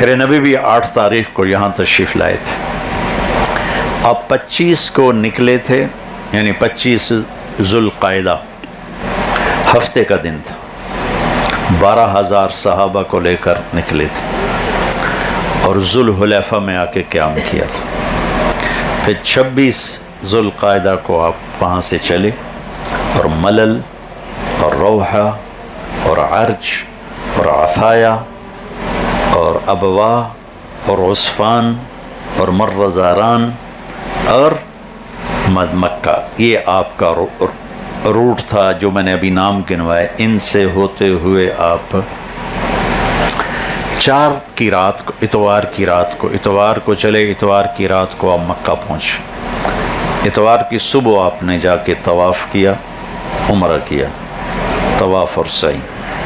میرے نبی بھی 8 تاریخ کو یہاں تشریف لائے تھے. اب 25 کو نکلے تھے، یعنی 25 ذوالقعدہ ہفتے کا دن تھا. 12,000 صحابہ کو لے کر نکلے تھے اور ذوالحلیفہ میں آ کے قیام کیا تھا. پھر 26 ذوالقعدہ کو آپ وہاں سے چلے اور ملل اور روحہ اور عرج اور عثایہ اور ابوا اور عصفان اور مرزاران اور مکہ، یہ آپ کا روٹ تھا جو میں نے ابھی نام گنوائے. ان سے ہوتے ہوئے آپ 4 کی رات کو، اتوار کو چلے، اتوار کی رات کو آپ مکہ پہنچے. اتوار کی صبح آپ نے جا کے طواف کیا، عمرہ کیا، طواف اور سعی.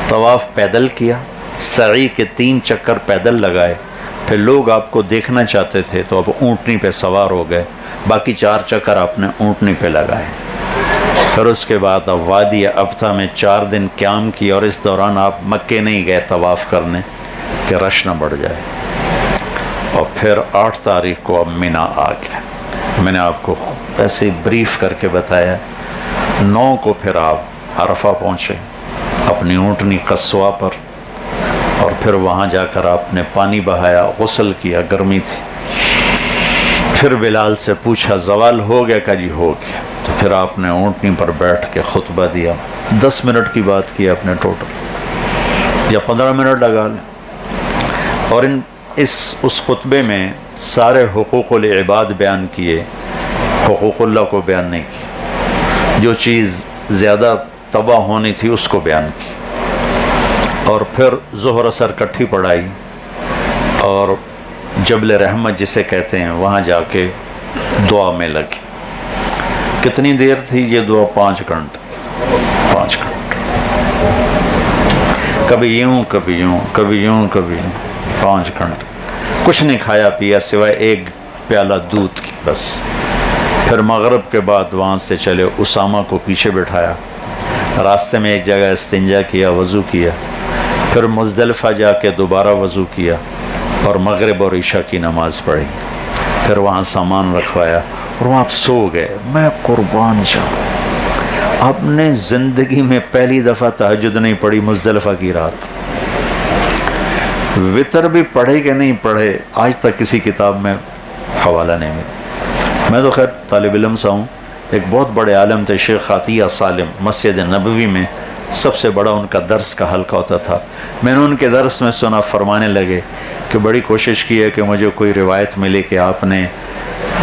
طواف پیدل کیا، سعی کے 3 چکر پیدل لگائے. پھر لوگ آپ کو دیکھنا چاہتے تھے تو آپ اونٹنی پہ سوار ہو گئے، باقی 4 چکر آپ نے اونٹنی پہ لگائے. پھر اس کے بعد آپ وادی ابتہ میں 4 دن قیام کیا، اور اس دوران آپ مکے نہیں گئے طواف کرنے کہ رش نہ بڑھ جائے. اور پھر 8 تاریخ کو اب مینا آ گیا. میں نے آپ کو ایسے بریف کر کے بتایا. 9 کو پھر آپ عرفہ پہنچے اپنی اونٹنی قصوہ پر، اور پھر وہاں جا کر آپ نے پانی بہایا، غسل کیا، گرمی تھی. پھر بلال سے پوچھا زوال ہو گیا؟ کہا جی ہو گیا. تو پھر آپ نے اونٹنی پر بیٹھ کے خطبہ دیا. 10 منٹ کی بات کی آپ نے ٹوٹل، یا 15 منٹ لگا لیں. اور اس خطبے میں سارے حقوق العباد بیان کیے، حقوق اللہ کو بیان نہیں کی. جو چیز زیادہ تباہ ہونی تھی اس کو بیان کی. اور پھر ظہر اثر کٹھی پڑھائی، اور جبل رحمت جسے کہتے ہیں وہاں جا کے دعا میں لگی. کتنی دیر تھی یہ دعا؟ 5 گھنٹے. 5 گھنٹے، کبھی یوں کبھی یوں، کبھی یوں کبھی یوں. 5 گھنٹے کچھ نہیں کھایا پیا سوائے 1 پیالہ دودھ کی بس. پھر مغرب کے بعد وہاں سے چلے، اسامہ کو پیچھے بٹھایا، راستے میں ایک جگہ استنجا کیا، وضو کیا. پھر مزدلفہ جا کے دوبارہ وضو کیا اور مغرب اور عشاء کی نماز پڑھی. پھر وہاں سامان رکھوایا اور وہاں آپ سو گئے. میں قربان جاؤں، آپ نے زندگی میں پہلی دفعہ تہجد نہیں پڑھی مزدلفہ کی رات. وطر بھی پڑھے کہ نہیں پڑھے آج تک کسی کتاب میں حوالہ نہیں ملا. میں تو خیر طالب علم سا ہوں. ایک بہت بڑے عالم تھے شیخ عطیہ سالم، مسجد نبوی میں سب سے بڑا ان کا درس کا حلقہ ہوتا تھا. میں نے ان کے درس میں سنا، فرمانے لگے کہ بڑی کوشش کی ہے کہ مجھے کوئی روایت ملے کہ آپ نے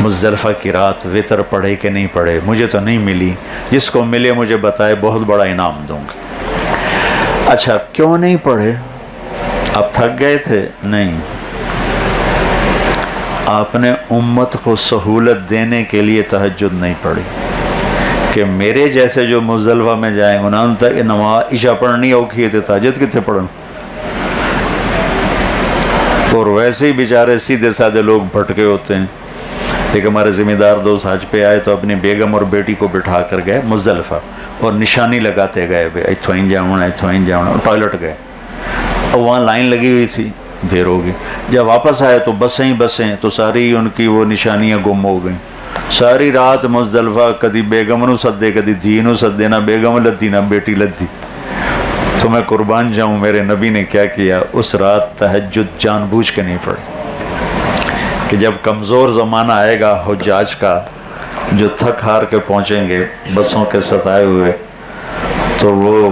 مزدلفہ کی رات وطر پڑھے کہ نہیں پڑھے. مجھے تو نہیں ملی. جس کو ملے مجھے بتائے، بہت بڑا انعام دوں گا. اچھا کیوں نہیں پڑھے؟ آپ تھک گئے تھے؟ نہیں، آپ نے امت کو سہولت دینے کے لیے تہجد نہیں پڑھی کہ میرے جیسے جو مزدلفہ میں جائیں انہوں نے تک نماز عشاء پڑھنی اوکھی تھے، تہجد کتنے پڑھن. اور ویسے ہی بیچارے سیدھے سادھے لوگ بھٹکے ہوتے ہیں. ایک ہمارے ذمہ دار دوست حج پہ آئے تو اپنی بیگم اور بیٹی کو بٹھا کر گئے مزدلفہ، اور نشانی لگاتے گئے اتھوں ہی جاؤں اتھوں ہی جاؤں، اور ٹوائلٹ گئے. اور وہاں لائن لگی ہوئی تھی، دیر ہوگی. جب واپس آئے تو بسیں تو ساری ان کی وہ نشانیاں گم ہو گئیں. ساری رات مزدلفہ کدی بیگم نو سدے، کدی دھی نو سدے، نہ بیگم لدھی نہ بیٹی لدھی. تو میں قربان جاؤں میرے نبی نے کیا کیا، اس رات تہجد جان بوجھ کے نہیں پڑھی کہ جب کمزور زمانہ آئے گا حجاج کا، جو تھک ہار کے پہنچیں گے بسوں کے ستائے ہوئے، تو وہ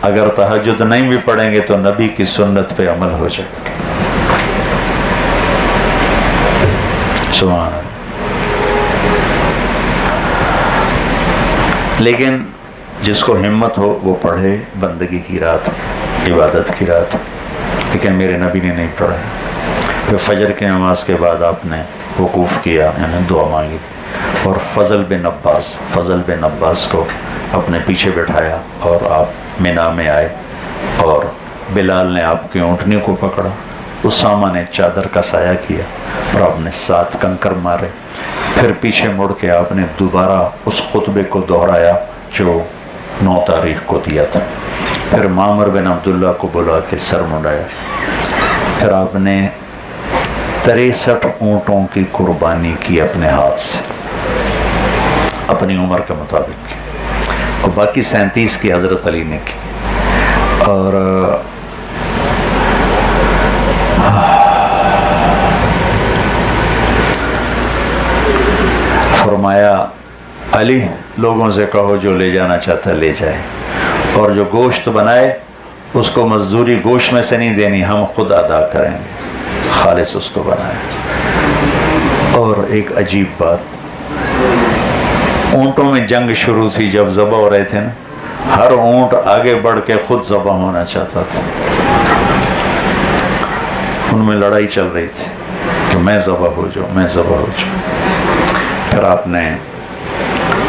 اگر تہجد نہیں بھی پڑھیں گے تو نبی کی سنت پہ عمل ہو جائے گا. سبحان اللہ. لیکن جس کو ہمت ہو وہ پڑھے. بندگی کی رات، عبادت کی رات. لیکن میرے نبی نے نہیں پڑھا. پھر فجر کی نماز کے بعد آپ نے وقوف کیا، یعنی دعا مانگی، اور فضل بن عباس کو اپنے پیچھے بٹھایا اور آپ مینا میں آئے. اور بلال نے آپ کی اونٹنی کو پکڑا، اسامہ نے چادر کا سایہ کیا، اور آپ نے 7 کنکر مارے. پھر پیچھے مڑ کے آپ نے دوبارہ اس خطبے کو دہرایا جو 9 تاریخ کو دیا تھا. پھر معمر بن عبداللہ کو بلا کے سر منڈایا. پھر آپ نے 63 اونٹوں کی قربانی کی اپنے ہاتھ سے، اپنی عمر کے مطابق، اور باقی 37 کی حضرت علی نے کی. اور فرمایا علی لوگوں سے کہو جو لے جانا چاہتا لے جائے، اور جو گوشت بنائے اس کو مزدوری گوشت میں سے نہیں دینی، ہم خود ادا کریں گے، خالص اس کو بنائے. اور ایک عجیب بات، اونٹوں میں جنگ شروع تھی جب ذبح ہو رہے تھے نا، ہر اونٹ آگے بڑھ کے خود ذبح ہونا چاہتا تھا. ان میں لڑائی چل رہی تھی کہ میں ذبح ہو جاؤں، میں ذبح ہو جاؤں. پھر آپ نے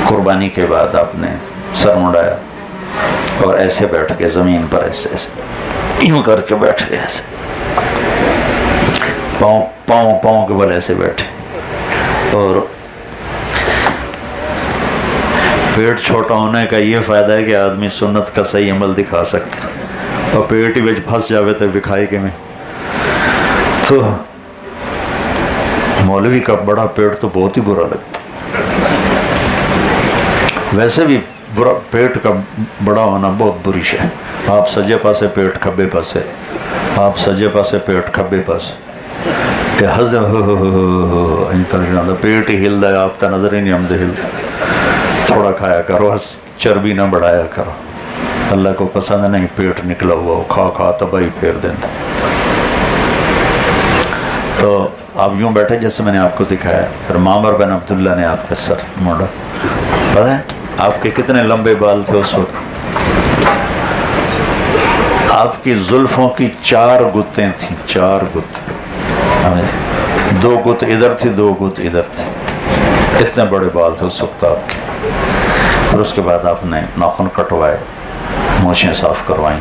قربانی کے بعد آپ نے سر مڑایا اور ایسے بیٹھ کے زمین پر ایسے ایسے یوں کر کے بیٹھ گئے، ایسے پاؤں کے بل ایسے بیٹھے. اور پیٹ چھوٹا ہونے کا یہ فائدہ ہے کہ آدمی سنت کا صحیح عمل دکھا سکتا ہے، اور پیٹ ہی بچ پھنس جاوے تو دکھائے کہ میں تو مولوی کا بڑا پیٹ تو بہت ہی برا لگتا. ویسے بھی برا پیٹ کا بڑا ہونا بہت بری شے. آپ سجے پاسے پیٹ کھبے پاسے، آپ سجے پاسے پیٹ کھبے پاسے، ہس پیٹ ہی ہلدا ہے، آپ کا نظر ہی نہیں آمدے ہلدا. تھوڑا کھایا کرو، چربی نہ بڑھایا کرو، اللہ کو پسند نہیں پیٹ نکلا ہوا ہو، کھا کھا تباہی پھیر دینا. تو آپ یوں بیٹھے جیسے میں نے آپ کو دکھایا. پھر معمر بن عبداللہ نے آپ کا سر موڑا. پتہ ہے آپ کے کتنے لمبے بال تھے اس وقت؟ آپ کی زلفوں کی 4 گتیں تھیں، 4 گت، 2 گت ادھر تھی، 2 گت ادھر تھی. اتنے بڑے بال تھے اس وقت آپ کے. پھر اس کے بعد آپ نے ناخن کٹوائے، مونچھیں صاف کروائیں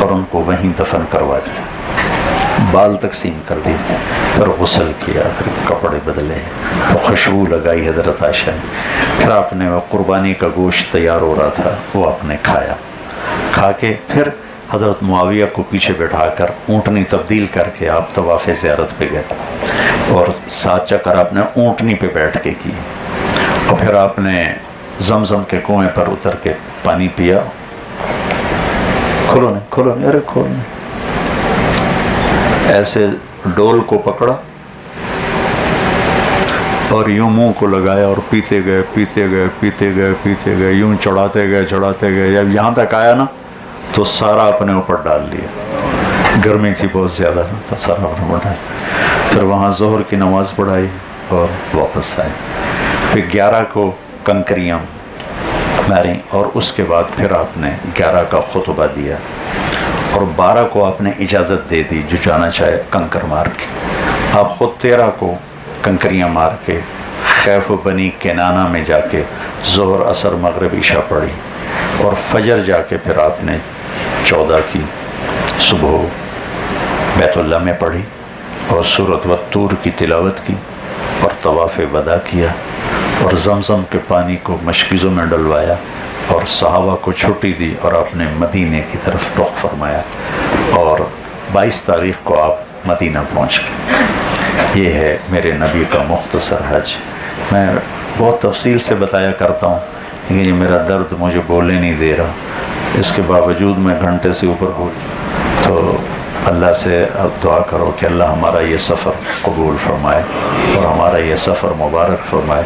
اور ان کو وہیں دفن کروا دیا. بال تقسیم کر دیے تھے. پھر غسل کیا، پھر کپڑے بدلے، پھر خوشبو لگائی حضرت عائشہ نے. پھر آپ نے وہ قربانی کا گوشت تیار ہو رہا تھا وہ آپ نے کھایا. کھا کے پھر حضرت معاویہ کو پیچھے بٹھا کر اونٹنی تبدیل کر کے آپ طواف زیارت پہ گئے، اور 7 چکر آپ نے اونٹنی پہ بیٹھ کے کی. اور پھر آپ نے زمزم کے کنویں پر اتر کے پانی پیا. کھولو نہیں ارے کھولو نہیں. ایسے ڈول کو پکڑا اور یوں منہ کو لگایا اور پیتے گئے، یوں چڑھاتے گئے. جب یہاں تک آیا نا تو سارا اپنے اوپر ڈال لیا. گرمی تھی بہت زیادہ نا، تو سارا اپنے اوپر ڈال. پھر وہاں ظہر کی نماز پڑھائی اور واپس آئے. پھر 11 کو کنکریاں ماری، اور اس کے بعد پھر آپ نے 11 کا خطبہ دیا، اور 12 کو آپ نے اجازت دے دی جو جانا چاہے کنکر مار کے. آپ خود 13 کو کنکریاں مار کے خیف و بنی کنانہ میں جا کے ظہر عصر مغرب عشاء پڑھی، اور فجر جا کے پھر آپ نے 14 کی صبح بیت اللہ میں پڑھی، اور سورۃ والطور کی تلاوت کی، اور طواف وداع کیا، اور زمزم کے پانی کو مشکیزوں میں ڈلوایا، اور صحابہ کو چھٹی دی، اور آپ نے مدینے کی طرف رخ فرمایا. اور 22 تاریخ کو آپ مدینہ پہنچ گئے. یہ ہے میرے نبی کا مختصر حج. میں بہت تفصیل سے بتایا کرتا ہوں، لیکن یہ میرا درد مجھے بولنے نہیں دے رہا. اس کے باوجود میں گھنٹے سے اوپر بول. تو اللہ سے اب دعا کرو کہ اللہ ہمارا یہ سفر قبول فرمائے اور ہمارا یہ سفر مبارک فرمائے.